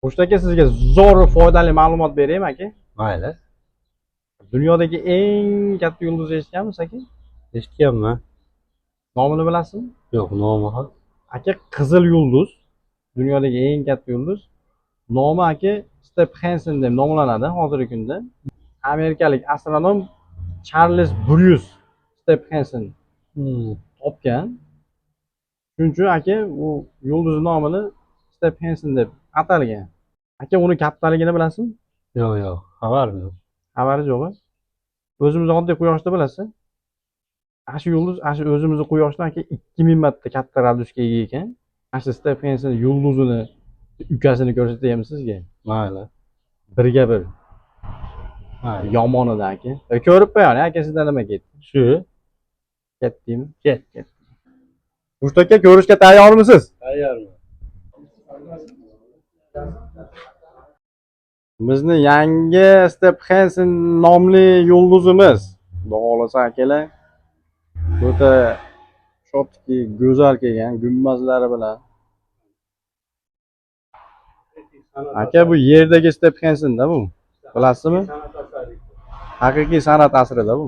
Xurshid aka, sizga zo'r foydali ma'lumot beraymi aka? Mayli. Dunyodagi eng katta yulduz eshitganmisiz aka? Eshitganman. Nomini bilasizmi? Yo'q, nomi ham. Aka, qizil yulduz. Dunyodagi eng katta yulduz. Nomi aka Step Hansen deb nomlanadi hozirgi kunda. Amerikalik astronom Charles Bruce Step Hansen topgan. Shuning uchun aka u yulduz nomini Step Hansen deb atalgan. Aka, uni kattaligini bilasizmi? Yo'q, xabarim yo'q. Xabaringiz yo'q. O'zimiz oddiy quyoshda bilasiz. Shu yulduz, shu o'zimizni quyoshdan aka 2000 marta katta radiusga ega ekan. Shu Step Hansen yulduzini ukasini ko'rsataymi sizga? Mayli. Birga bir. Mayli. Yomonida aka. Ko'rib qo'ying, aka, sizdan nima ketdi? Shu. Ketdimi? Ket. Xurshid aka, ko'rishga tayyormisiz? Tayyorman. Bizni yangi Step Hansen nomli yulduzimiz. Xudo xolasa akalar, o'ta shotki, go'zal kelgan gumbazlari bilan. Aka, bu yerdagi Step Hansen-da bu. Bilasizmi? Haqiqiy san'at asrida bu.